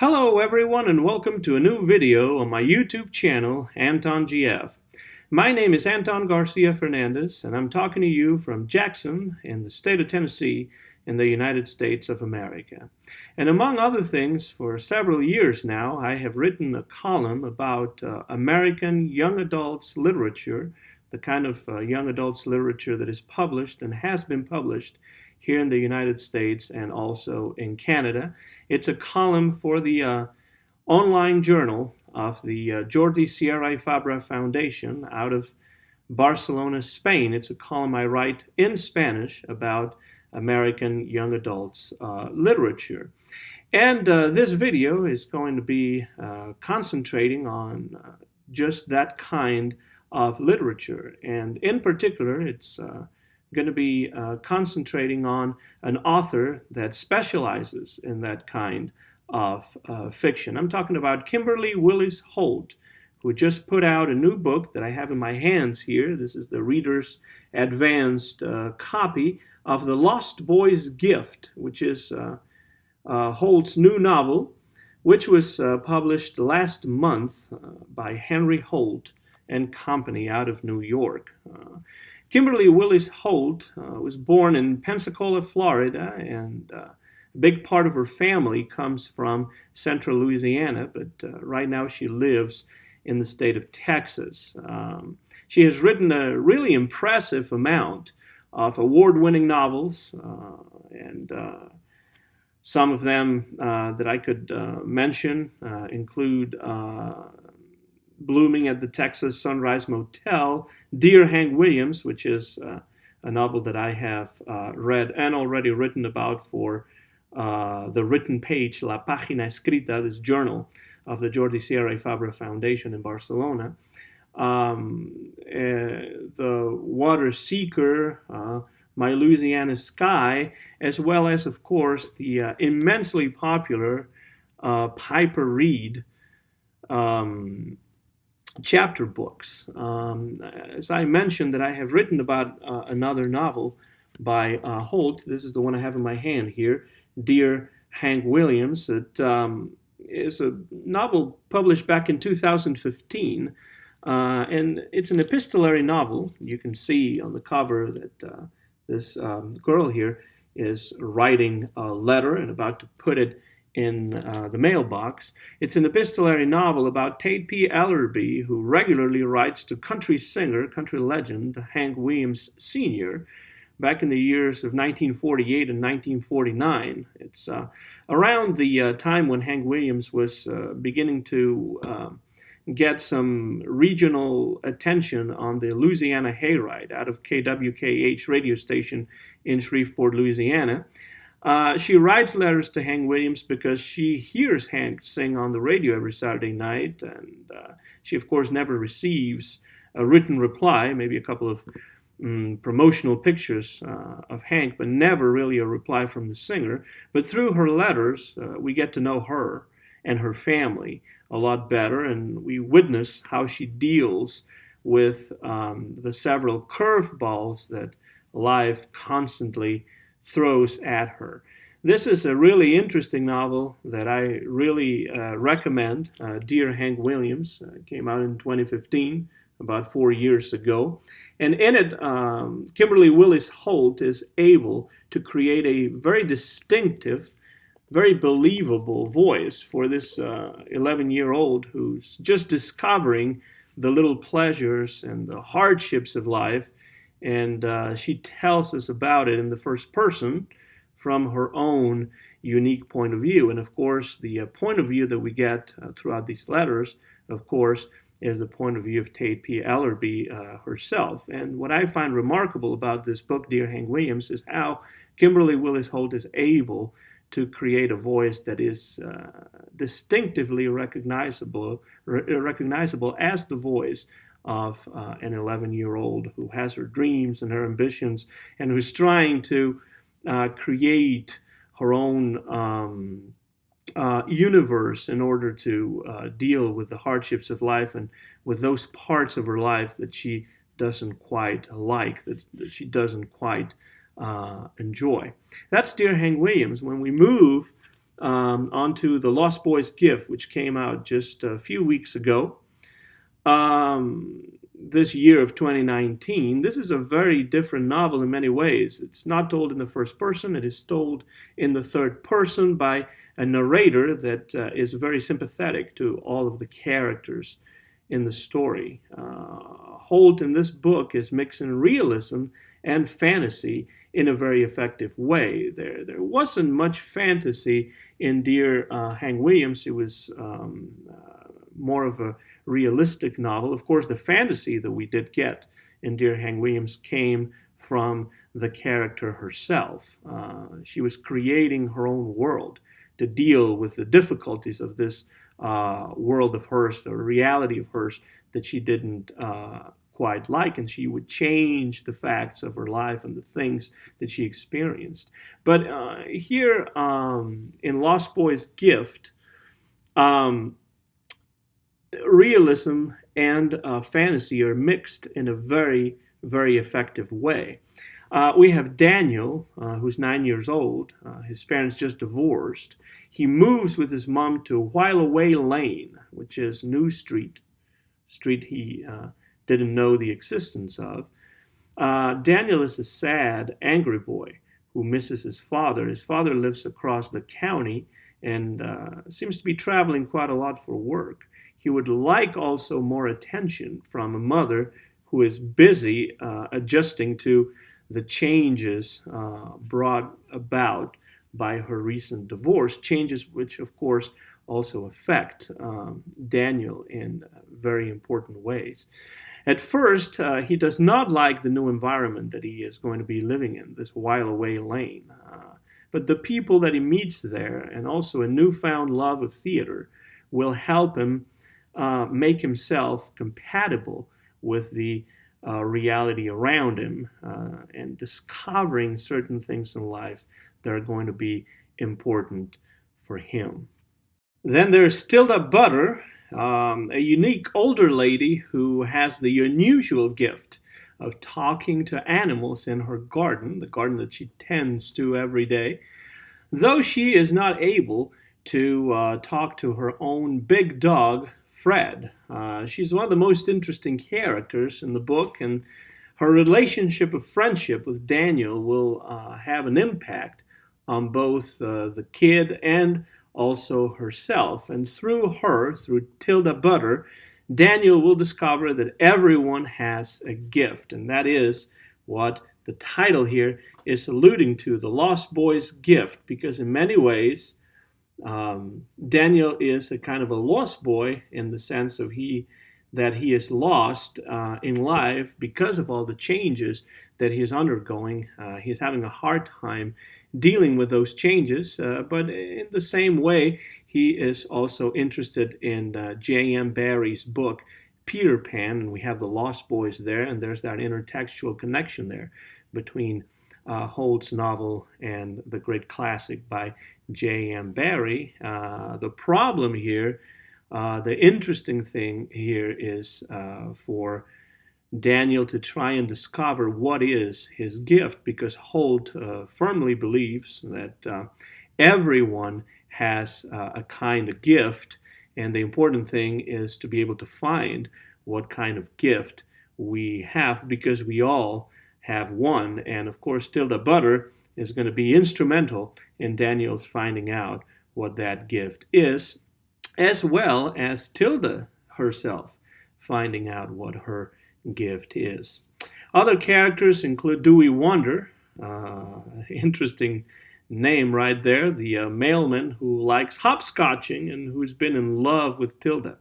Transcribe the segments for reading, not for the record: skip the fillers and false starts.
Hello everyone and welcome to a new video on my YouTube channel, Anton GF. My name is Anton Garcia Fernandez and I'm talking to you from Jackson in the state of Tennessee in the United States of America. And among other things, for several years now, I have written a column about American young adults literature, the kind of young adults literature that is published and has been published here in the United States and also in Canada. It's a column for the online journal of the Jordi Sierra y Fabra Foundation out of Barcelona, Spain. It's a column I write in Spanish about American young adults literature. And this video is going to be concentrating on just that kind of literature. And in particular, it's going to be concentrating on an author that specializes in that kind of fiction. I'm talking about Kimberly Willis Holt, who just put out a new book that I have in my hands here. This is the Reader's Advanced copy of The Lost Boy's Gift, which is Holt's new novel, which was published last month by Henry Holt and Company out of New York. Kimberly Willis Holt was born in Pensacola, Florida, and a big part of her family comes from central Louisiana, but right now she lives in the state of Texas. She has written a really impressive amount of award-winning novels, and some of them that I could mention include Blooming at the Texas Sunrise Motel, Dear Hank Williams, which is a novel that I have read and already written about for the written page, La Página Escrita, this journal of the Jordi Sierra y Fabra Foundation in Barcelona. The Water Seeker, My Louisiana Sky, as well as, of course, the immensely popular Piper Reed chapter books. As I mentioned, that I have written about another novel by Holt. This is the one I have in my hand here, Dear Hank Williams. It is a novel published back in 2015, and it's an epistolary novel. You can see on the cover that this girl here is writing a letter and about to put it in the mailbox. It's an epistolary novel about Tate P. Ellerby, who regularly writes to country singer, country legend Hank Williams Sr. back in the years of 1948 and 1949. It's around the time when Hank Williams was beginning to get some regional attention on the Louisiana Hayride out of KWKH radio station in Shreveport, Louisiana. She writes letters to Hank Williams because she hears Hank sing on the radio every Saturday night, and she, of course, never receives a written reply, maybe a couple of promotional pictures of Hank, but never really a reply from the singer. But through her letters, we get to know her and her family a lot better, and we witness how she deals with the several curveballs that life constantly throws at her. This is a really interesting novel that I really recommend, Dear Hank Williams. It came out in 2015, about 4 years ago. And in it, Kimberly Willis Holt is able to create a very distinctive, very believable voice for this 11-year-old who's just discovering the little pleasures and the hardships of life. And she tells us about it in the first person from her own unique point of view. And of course, the point of view that we get throughout these letters, of course, is the point of view of Tate P. Ellerby herself. And what I find remarkable about this book, Dear Hank Williams, is how Kimberly Willis Holt is able to create a voice that is distinctively recognizable as the voice of an 11-year-old who has her dreams and her ambitions and who's trying to create her own universe in order to deal with the hardships of life and with those parts of her life that she doesn't quite like, that she doesn't quite enjoy. That's Dear Hank Williams. When we move onto The Lost Boy's Gift, which came out just a few weeks ago. This year of 2019. This is a very different novel in many ways. It's not told in the first person, it is told in the third person by a narrator that is very sympathetic to all of the characters in the story. Holt in this book is mixing realism and fantasy in a very effective way. There wasn't much fantasy in Dear Hank Williams. It was more of a realistic novel. Of course, the fantasy that we did get in Dear Hank Williams came from the character herself. She was creating her own world to deal with the difficulties of this world of hers, the reality of hers that she didn't quite like, and she would change the facts of her life and the things that she experienced. But here in Lost Boy's Gift, realism and fantasy are mixed in a very, very effective way. We have Daniel, who's 9 years old. His parents just divorced. He moves with his mom to While Away Lane, which is New Street he didn't know the existence of. Daniel is a sad, angry boy who misses his father. His father lives across the county and seems to be traveling quite a lot for work. He would like also more attention from a mother who is busy adjusting to the changes brought about by her recent divorce, changes which, of course, also affect Daniel in very important ways. At first, he does not like the new environment that he is going to be living in, this While Away Lane. But the people that he meets there, and also a newfound love of theater, will help him make himself compatible with the reality around him and discovering certain things in life that are going to be important for him. Then there's Tilda Butter, a unique older lady who has the unusual gift of talking to animals in her garden, the garden that she tends to every day, though she is not able to talk to her own big dog, Fred. She's one of the most interesting characters in the book, and her relationship of friendship with Daniel will have an impact on both the kid and also herself. And through her, through Tilda Butter, Daniel will discover that everyone has a gift, and that is what the title here is alluding to, The Lost Boy's Gift, because in many ways, Daniel is a kind of a lost boy in the sense of that he is lost in life because of all the changes that he is undergoing. He's having a hard time dealing with those changes, but in the same way, he is also interested in J.M. Barrie's book, Peter Pan, and we have the Lost Boys there, and there's that intertextual connection there between Holt's novel and the great classic by J.M. Barrie. The problem here, the interesting thing here is for Daniel to try and discover what is his gift, because Holt firmly believes that everyone has a kind of gift, and the important thing is to be able to find what kind of gift we have, because we all have one. And of course, Tilda Butter is going to be instrumental in Daniel's finding out what that gift is, as well as Tilda herself finding out what her gift is. Other characters include Dewey Wonder, interesting name right there, the mailman who likes hopscotching and who's been in love with Tilda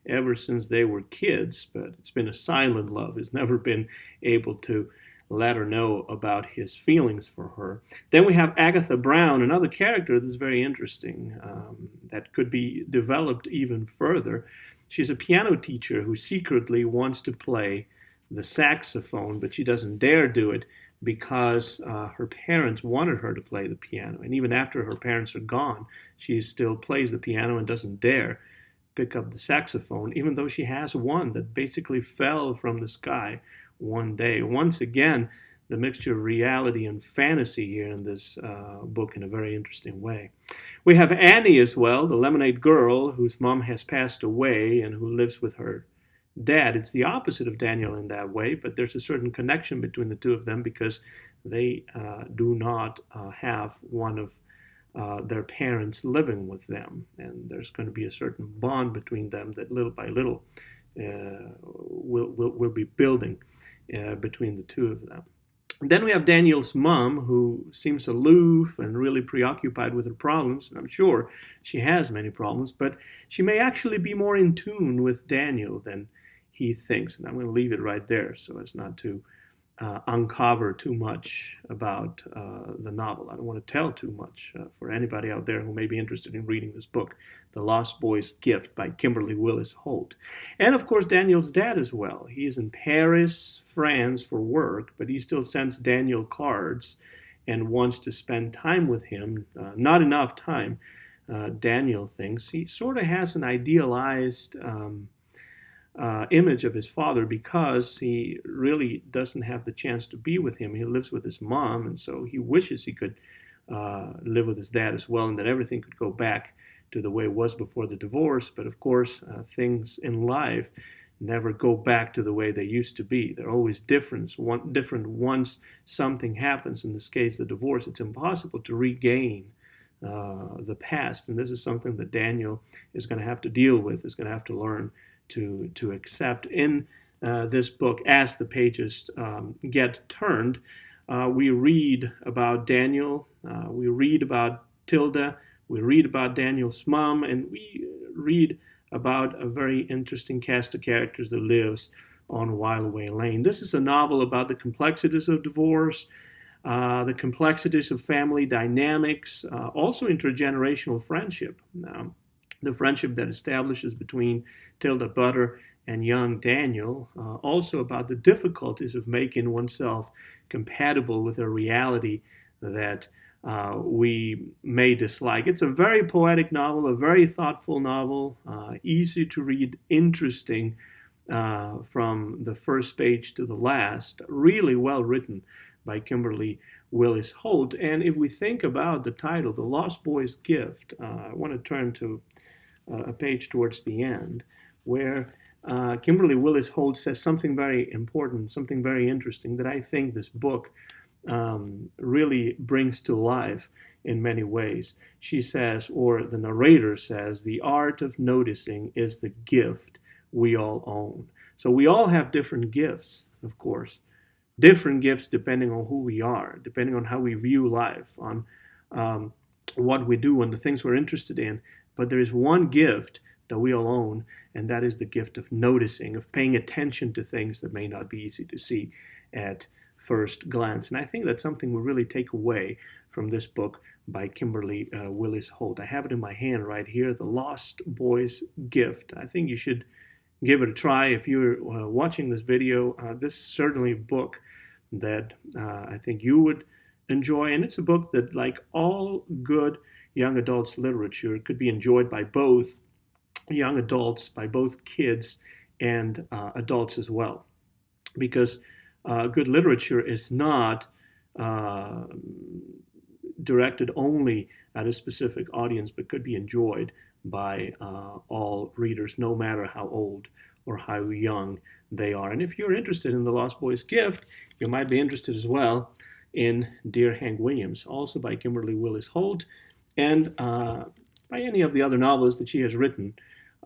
ever since they were kids, but it's been a silent love. He's never been able to let her know about his feelings for her. Then we have Agatha Brown, another character that's very interesting, that could be developed even further. She's a piano teacher who secretly wants to play the saxophone, but she doesn't dare do it because her parents wanted her to play the piano. And even after her parents are gone, she still plays the piano and doesn't dare pick up the saxophone, even though she has one that basically fell from the sky one day. Once again, the mixture of reality and fantasy here in this book in a very interesting way. We have Annie as well, the lemonade girl whose mom has passed away and who lives with her dad. It's the opposite of Daniel in that way, but there's a certain connection between the two of them because they do not have one of their parents living with them, and there's going to be a certain bond between them that little by little will be building between the two of them. Then we have Daniel's mom, who seems aloof and really preoccupied with her problems. And I'm sure she has many problems, but she may actually be more in tune with Daniel than he thinks. And I'm going to leave it right there so as not to uncover too much about the novel. I don't want to tell too much for anybody out there who may be interested in reading this book, The Lost Boy's Gift by Kimberly Willis Holt. And of course, Daniel's dad as well. He is in Paris, France for work, but he still sends Daniel cards and wants to spend time with him. Not enough time, Daniel thinks. He sort of has an idealized image of his father because he really doesn't have the chance to be with him. He lives with his mom, and so he wishes he could live with his dad as well and that everything could go back to the way it was before the divorce. But of course, things in life never go back to the way they used to be. They're always different once something happens. In this case, the divorce. It's impossible to regain the past, and this is something that Daniel is going to have to deal with, is going to have to learn to accept. In this book, as the pages get turned, we read about Daniel, we read about Tilda, we read about Daniel's mom, and we read about a very interesting cast of characters that lives on Wildway Lane. This is a novel about the complexities of divorce, the complexities of family dynamics, also intergenerational friendship. The friendship that establishes between Tilda Butter and young Daniel, also about the difficulties of making oneself compatible with a reality that we may dislike. It's a very poetic novel, a very thoughtful novel, easy to read, interesting from the first page to the last, really well written by Kimberly Willis Holt. And if we think about the title, The Lost Boy's Gift, I want to turn to a page towards the end where Kimberly Willis Holt says something very important, something very interesting that I think this book really brings to life in many ways. She says, or the narrator says, the art of noticing is the gift we all own. So we all have different gifts, of course, different gifts depending on who we are, depending on how we view life, on what we do and the things we're interested in. But there is one gift that we all own, and that is the gift of noticing, of paying attention to things that may not be easy to see at first glance. And I think that's something we really take away from this book by Kimberly Willis Holt. I have it in my hand right here, The Lost Boy's Gift. I think you should give it a try. If you're watching this video, this is certainly a book that I think you would enjoy. And it's a book that, like all good young adults literature, could be enjoyed by both young adults, by both kids and adults as well. Because good literature is not directed only at a specific audience, but could be enjoyed by all readers, no matter how old or how young they are. And if you're interested in The Lost Boy's Gift, you might be interested as well in Dear Hank Williams, also by Kimberly Willis Holt, and by any of the other novels that she has written,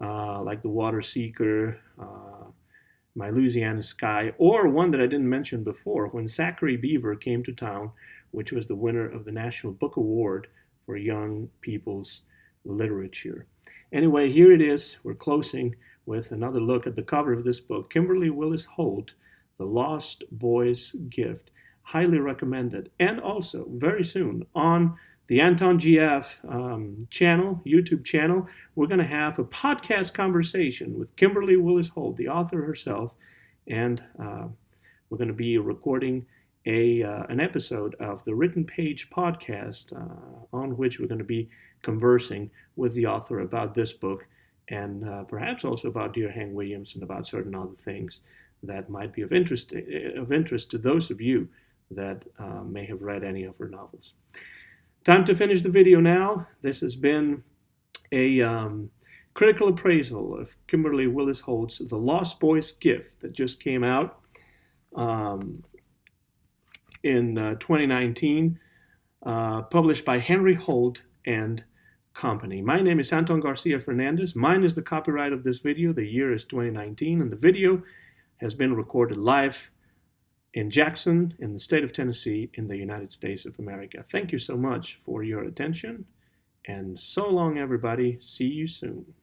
like The Water Seeker, My Louisiana Sky, or one that I didn't mention before, When Zachary Beaver Came to Town, which was the winner of the National Book Award for Young People's Literature. Anyway, here it is. We're closing with another look at the cover of this book, Kimberly Willis Holt, The Lost Boy's Gift. Highly recommended. And also, very soon, on the Anton GF channel, YouTube channel, we're going to have a podcast conversation with Kimberly Willis Holt, the author herself, and we're going to be recording an episode of the Written Page podcast on which we're going to be conversing with the author about this book and perhaps also about Dear Hank Williams and about certain other things that might be of interest to those of you that may have read any of her novels. Time to finish the video now. This has been a critical appraisal of Kimberly Willis Holt's The Lost Boy's Gift that just came out in 2019, published by Henry Holt and Company. My name is Anton Garcia Fernandez. Mine is the copyright of this video. The year is 2019, and the video has been recorded live in Jackson, in the state of Tennessee, in the United States of America. Thank you so much for your attention, and so long, everybody. See you soon.